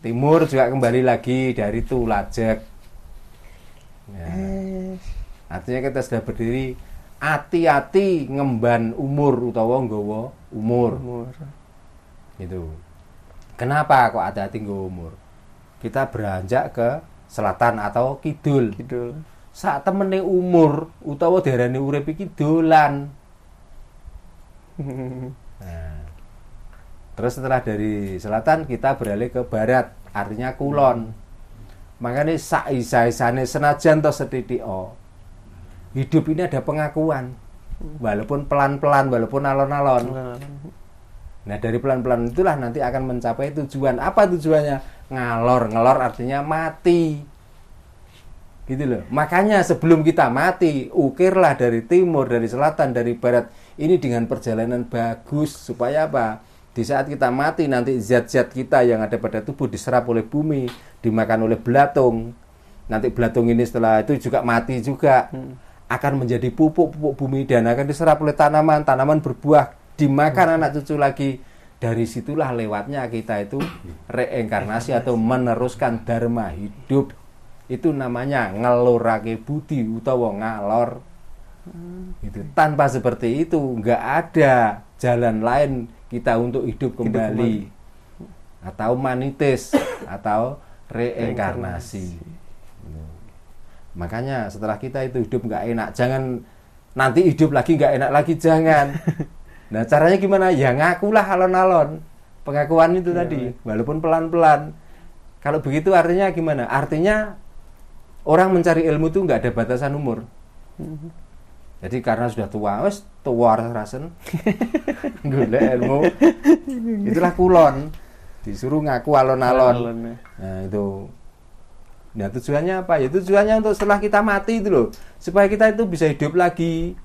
timur juga kembali lagi dari Tulajek. Ya. Artinya kita sudah berdiri hati-hati ngemban umur utawa nggawa umur. Gitu. Kenapa kok hati-hati nggawa umur? Kita beranjak ke selatan atau kidul. Saat temene umur utawa diarani urip iki dolan. Nah, terus setelah dari selatan kita beralih ke barat, artinya kulon. Makanya sak-isa-isane senajan to setitik hidup ini ada pengakuan, walaupun pelan-pelan, walaupun alon-alon. Nah, dari pelan-pelan itulah nanti akan mencapai tujuan. Apa tujuannya? Ngalor artinya mati. Gitu loh. Makanya sebelum kita mati, ukirlah dari timur, dari selatan, dari barat. Ini dengan perjalanan bagus supaya apa? Di saat kita mati nanti zat-zat kita yang ada pada tubuh diserap oleh bumi, dimakan oleh belatung. Nanti belatung ini setelah itu juga mati juga. Akan menjadi pupuk bumi dan akan diserap oleh tanaman berbuah, dimakan anak cucu lagi. Dari situlah lewatnya kita itu reinkarnasi atau meneruskan dharma hidup. Itu namanya ngelurake budi utawa ngalor. Itu tanpa seperti itu nggak ada jalan lain kita untuk hidup kembali. Atau manitis atau reinkarnasi. Makanya setelah kita itu hidup nggak enak, jangan nanti hidup lagi nggak enak lagi, jangan. Nah, caranya gimana? Ya ngakulah alon-alon. Pengakuan itu tadi, walaupun pelan-pelan. Kalau begitu artinya gimana? Artinya orang mencari ilmu itu nggak ada batasan umur. Jadi karena sudah tua, tua rasen, golek ilmu. Itulah kulon. Disuruh ngaku alon-alon. Nah, itu. Nah, tujuannya apa? Ya tujuannya untuk setelah kita mati itu loh, supaya kita itu bisa hidup lagi.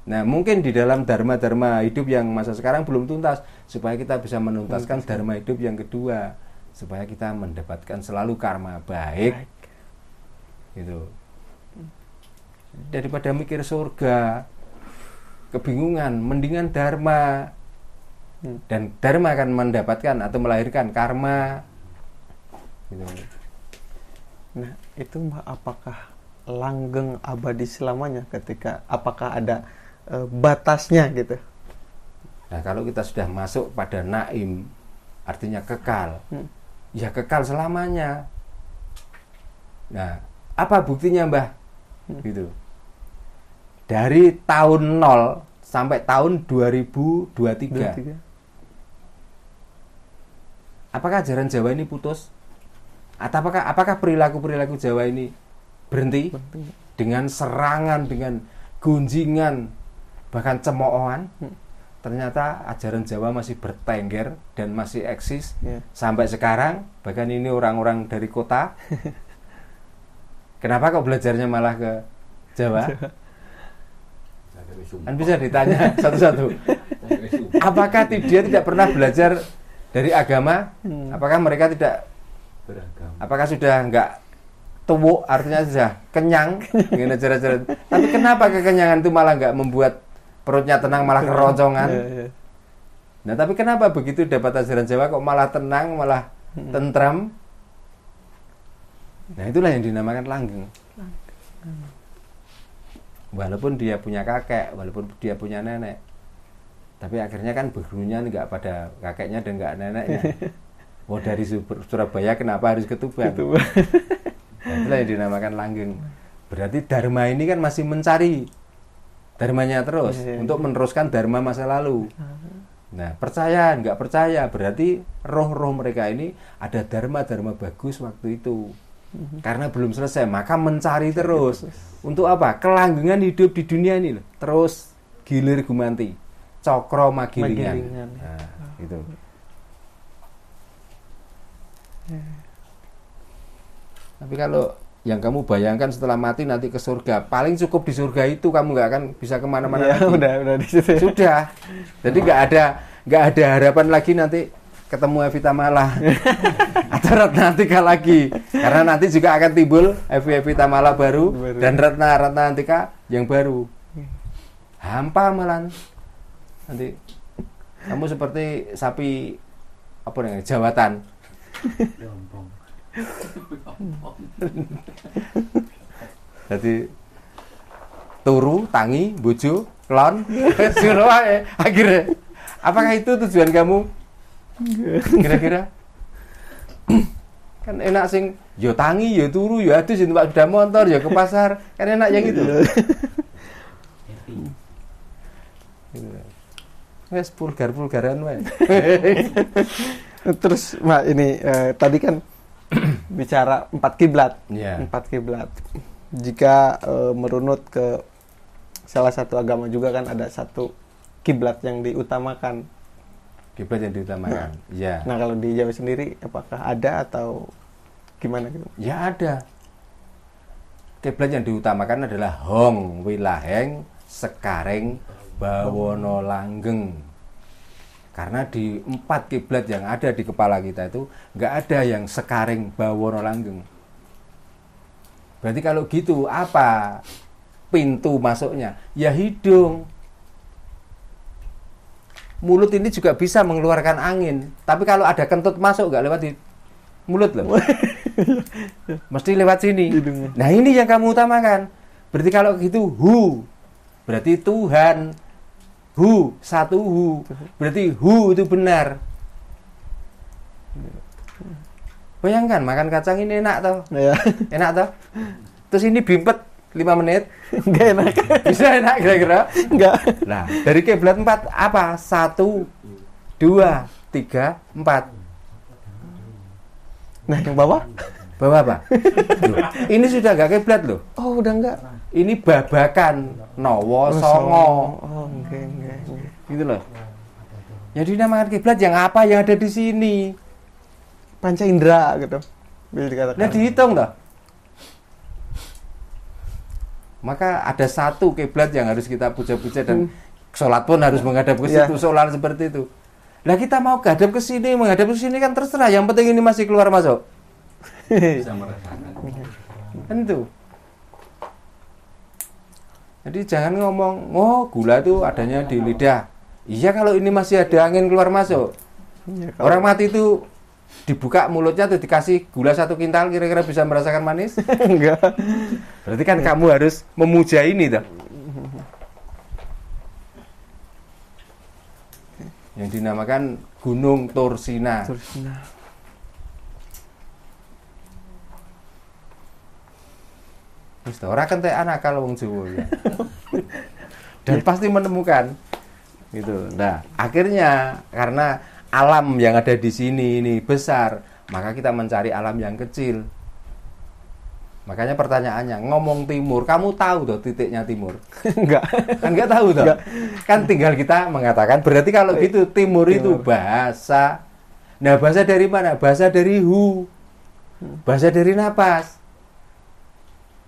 Nah, mungkin di dalam dharma hidup yang masa sekarang belum tuntas, supaya kita bisa menuntaskan dharma hidup yang kedua, supaya kita mendapatkan selalu karma baik. Gitu. Daripada mikir surga, kebingungan, mendingan dharma. Dan dharma akan mendapatkan atau melahirkan karma. Gitu. Nah, itu apakah langgeng abadi selamanya ketika apakah ada batasnya gitu? Nah, kalau kita sudah masuk pada naim, artinya kekal. Ya kekal selamanya. Nah, apa buktinya, Mbah? Gitu. Dari tahun 0 sampai tahun 2023. Apakah ajaran Jawa ini putus? Atau apakah perilaku Jawa ini berhenti? Dengan serangan, dengan gunjingan, bahkan cemoohan? Ternyata ajaran Jawa masih bertengger dan masih eksis sampai sekarang. Bahkan ini orang-orang dari kota. Kenapa kok belajarnya malah ke Jawa? Kan bisa ditanya satu-satu. Apakah dia tidak pernah belajar dari agama? Apakah mereka tidak beragama? Apakah sudah enggak tuwuk, artinya sudah kenyang dengan ajaran-ajaran? Tapi kenapa kekenyangan itu malah enggak membuat perutnya tenang, malah keroncongan? Nah, tapi kenapa begitu dapat ajaran Jawa kok malah tenang, malah tentram? Nah, itulah yang dinamakan langgeng. Walaupun dia punya kakek, walaupun dia punya nenek, tapi akhirnya kan bergurunya enggak pada kakeknya dan enggak neneknya. Oh, dari Surabaya kenapa harus ke Tuban? Nah, itulah yang dinamakan langgeng. Berarti dharma ini kan masih mencari dharmanya terus untuk meneruskan dharma masa lalu. Nah, percaya enggak percaya, berarti roh-roh mereka ini ada dharma-dharma bagus waktu itu. Karena belum selesai, maka mencari terus. Untuk apa? Kelanggengan hidup di dunia ini loh. Terus gilir gumanti, cokro magilingan. Nah, gitu. Tapi kalau yang kamu bayangkan setelah mati nanti ke surga, paling cukup di surga itu, kamu nggak akan bisa kemana-mana lagi. Udah di situ. Sudah. Jadi nggak ada harapan lagi nanti ketemu Evita Mala atau Ratna Antika lagi, karena nanti juga akan timbul Evita Mala baru dan Ratna Antika yang baru. Hampa malan nanti kamu seperti sapi apa namanya, jawatan. Jadi turu, tangi, bojo, klon, suruh wae. Akhirnya, apakah itu tujuan kamu? Kira-kira? Kan enak sing yo tangi, yo turu, yo adus, yo numpak sepeda motor, yo ke pasar. Kan enak yang itu. Wes vulgar-vulgaran wae. Terus Mbak ini tadi kan bicara 4 kiblat. Iya. 4 kiblat. Jika merunut ke salah satu agama juga kan ada satu kiblat yang diutamakan. Kiblat yang diutamakan. Iya. Nah, kalau di Jawa sendiri apakah ada atau gimana gitu? Ya ada. Kiblat yang diutamakan adalah Hong Wilaheng Sekaring Bawono Langgeng. Karena di 4 kiblat yang ada di kepala kita itu nggak ada yang Sekaring Bawono Langgeng. Berarti kalau gitu apa pintu masuknya? Ya hidung. Mulut ini juga bisa mengeluarkan angin. Tapi kalau ada kentut masuk nggak lewat di mulut loh. Mesti lewat sini. Hidungnya. Nah ini yang kamu utamakan. Berarti kalau gitu hu. Berarti Tuhan. Hu, satu hu. Berarti hu itu benar. Bayangkan makan kacang ini enak toh. Ya. Enak toh. Terus ini bimpet 5 menit. Enggak enak. Bisa enak kira-kira? Enggak. Nah, dari kiblat 4 apa? 1, 2, 3, 4. Nah, yang bawah? Bawah apa? Loh, ini sudah enggak kiblat loh. Oh, udah enggak. Ini babakan Nowo Songo. Oh, enggak. Gitu loh. Yang dinamakan kiblat yang apa yang ada di sini? Panca indera gitu. Bisa dikatakan. Nah, dihitung toh. Maka ada satu kiblat yang harus kita puja-puja dan sholat pun harus menghadap ke situ, sholat seperti itu. Lah kita mau menghadap ke sini, kan terserah. Yang penting ini masih keluar masuk. Bisa merasakan. Kan itu. Jadi jangan ngomong, oh gula itu adanya di lidah. Iya kalau ini masih ada angin keluar masuk. Ya, kalau... Orang mati itu dibuka mulutnya tuh dikasih gula 1 kintal kira-kira bisa merasakan manis? Enggak. Berarti kan kamu harus memuja ini toh. Yang dinamakan Gunung Tursina. Wis ora kentek anak kalau wong Jawa ya. Dan pasti menemukan gitu. Nah, akhirnya karena alam yang ada di sini ini besar, maka kita mencari alam yang kecil. Makanya pertanyaannya, ngomong timur, kamu tahu toh titiknya timur? Enggak. Kan enggak tahu toh. Kan tinggal kita mengatakan berarti kalau gitu timur itu bahasa. Nah, bahasa dari mana? Bahasa dari hu. Bahasa dari napas.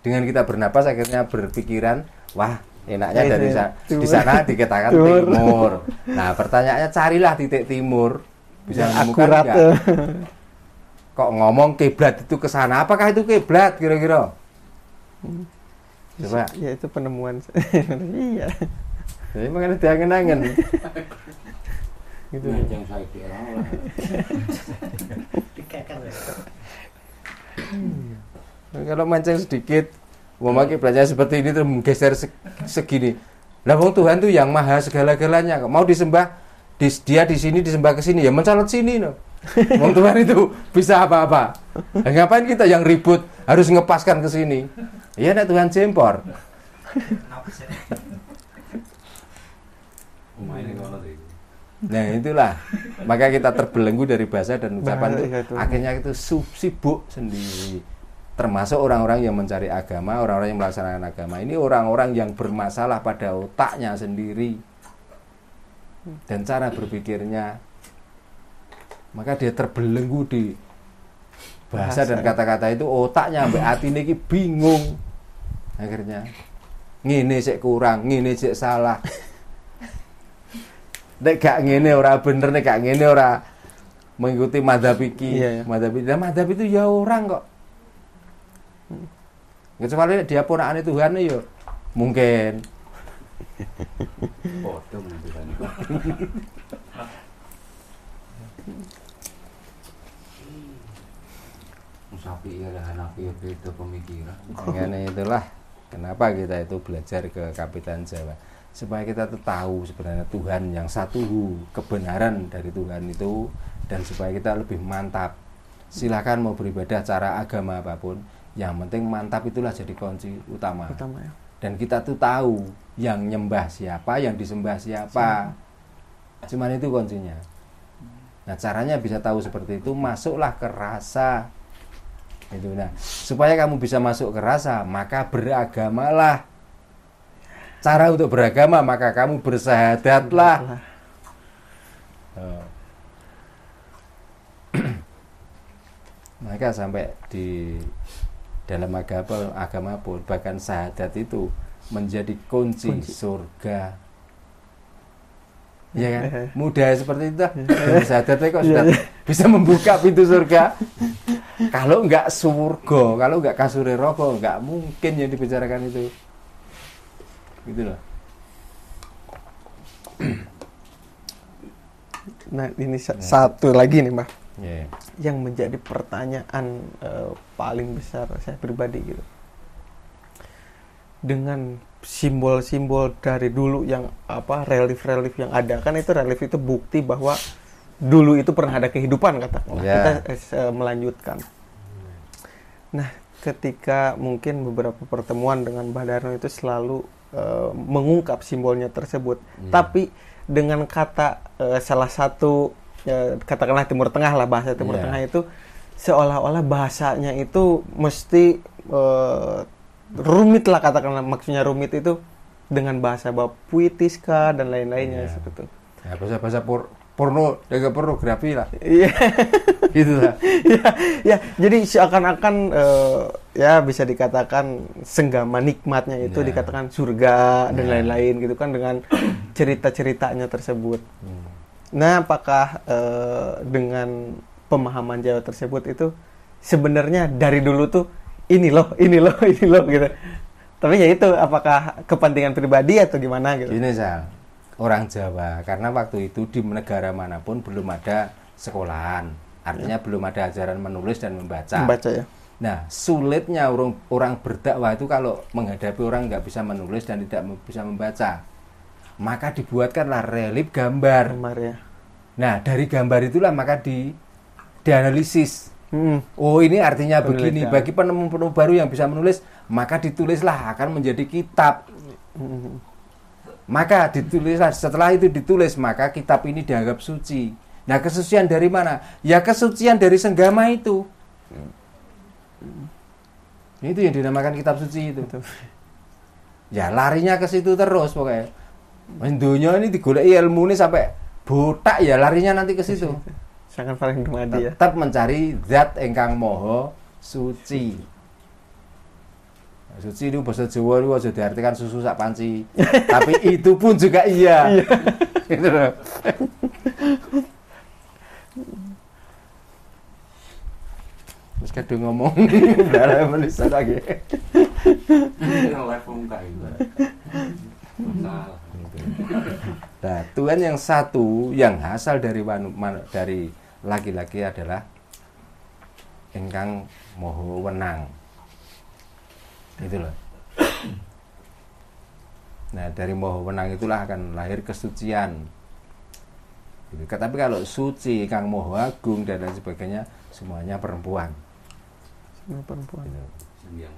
Dengan kita bernapas akhirnya berpikiran, wah enaknya dari di sana dikatakan timur. Nah pertanyaannya carilah titik timur, bisa menemukan enggak? Kok ngomong kiblat itu ke sana? Apakah itu kiblat kira-kira? Coba. Ya itu penemuan. Iya. Jadi makanya diangen-angen. Gitu. Yang saya kira. Kalau mancing sedikit, memakai kiblatnya seperti ini terus menggeser segini. Lah wong Tuhan tuh yang maha segala-galanya. Mau disembah dia di sini disembah ke sini ya mencolot sini no. Wong Tuhan itu bisa apa-apa. Nah, ngapain kita yang ribut harus ngepaskan ke sini? Iya nek Tuhan jempor. Nah itulah. Maka kita terbelenggu dari bahasa dan ucapan itu. Akhirnya itu sibuk sendiri. Termasuk orang-orang yang mencari agama, orang-orang yang melaksanakan agama. Ini orang-orang yang bermasalah pada otaknya sendiri dan cara berpikirnya. Maka dia terbelenggu di bahasa dan kata-kata itu, otaknya sampai hati ini bingung. Akhirnya ngene sik kurang, ngene sik salah. Nek gak ngene ora bener, nek gak ngene ora mengikuti madzhab iki. Madzhab itu ya orang kok. Kecuali dia ponakan Tuhan ya mungkin. Bodoh Tuhan. sapi ya Hanafi ya beda pemikiran. Makanya itulah kenapa kita itu belajar ke Kapitan Jawa, supaya kita tuh tahu sebenarnya Tuhan yang satu, kebenaran dari Tuhan itu, dan supaya kita lebih mantap. Silakan mau beribadah cara agama apapun, yang penting mantap itulah jadi kunci utama. Ya. Dan kita tuh tahu yang nyembah siapa, yang disembah siapa. Cuman itu kuncinya. Nah, caranya bisa tahu seperti itu, masuklah ke rasa. Itu. Nah, supaya kamu bisa masuk ke rasa, maka beragamalah. Cara untuk beragama, maka kamu bersahadatlah. Maka sampai di dalam agama pun, bahkan syahadat itu menjadi kunci surga. Ya kan? Mudah seperti itu. Syahadatnya kok sudah bisa membuka pintu surga. Kalau enggak surga, kalau enggak kasure roko, enggak mungkin yang dibicarakan itu. Gitu loh. Nah, ini satu lagi nih, Mas. Yeah. Yang menjadi pertanyaan paling besar saya pribadi gitu. Dengan simbol-simbol dari dulu yang relief-relief yang ada, kan itu relief itu bukti bahwa dulu itu pernah ada kehidupan katakanlah. Yeah. Kita melanjutkan. Nah, ketika mungkin beberapa pertemuan dengan Mbah Darno itu selalu mengungkap simbolnya tersebut, tapi dengan kata salah satu katakanlah Timur Tengah lah, bahasa Timur Tengah itu seolah-olah bahasanya itu mesti rumit lah, katakanlah maksudnya rumit itu dengan bahasa puitis kah dan lain-lainnya seperti itu. Ya, bahasa porno, jaga pornografi lah. Iya. Gitu lah. Ya, jadi seakan-akan ya bisa dikatakan senggama nikmatnya itu dikatakan surga dan lain-lain gitu kan dengan cerita-ceritanya tersebut. Nah, apakah dengan pemahaman Jawa tersebut itu sebenarnya dari dulu tuh ini loh gitu. Tapi ya itu apakah kepentingan pribadi atau gimana gitu? Gini Sal, orang Jawa karena waktu itu di negara manapun belum ada sekolahan, artinya belum ada ajaran menulis dan membaca. Ya. Nah, sulitnya orang berdakwah itu kalau menghadapi orang nggak bisa menulis dan tidak bisa membaca, maka dibuatkanlah relief gambar. Ya. Nah, dari gambar itulah maka dianalisis. Oh, ini artinya begini. Bagi penemu-penemu baru yang bisa menulis, maka ditulislah, akan menjadi kitab. Maka ditulislah, setelah itu ditulis, maka kitab ini dianggap suci. Nah, kesucian dari mana? Ya kesucian dari senggama itu. Itu yang dinamakan kitab suci itu. Ya larinya ke situ terus pokoknya. Dunia ini digoleki ilmu ini sampai botak ya, larinya nanti ke situ. Sangat paling dumadi ya. Tetap mencari zat ingkang moho suci. Suci itu bahasa Jawa itu aja diartikan susu sak panci. Tapi itu pun juga iya. Gitu loh. Terus kadang ngomong dalam menulis lagi. Yang live muka itu. Salah. Nah, Tuhan yang satu yang asal dari laki-laki adalah ingkang moho wenang. Itu loh. Nah, dari moho wenang itulah akan lahir kesucian. Gitu. Tapi kalau suci, ingkang moho agung dan lain sebagainya, semuanya perempuan. Semua perempuan. Gitu.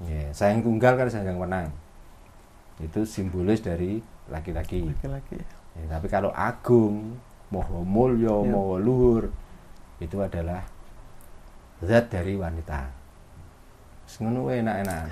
Ya, sayang tunggal kan sayang wenang. Itu simbolis dari laki-laki. Ya, tapi kalau agung, moho mulya, moho luhur, itu adalah zat dari wanita. Ngono enak-enakan.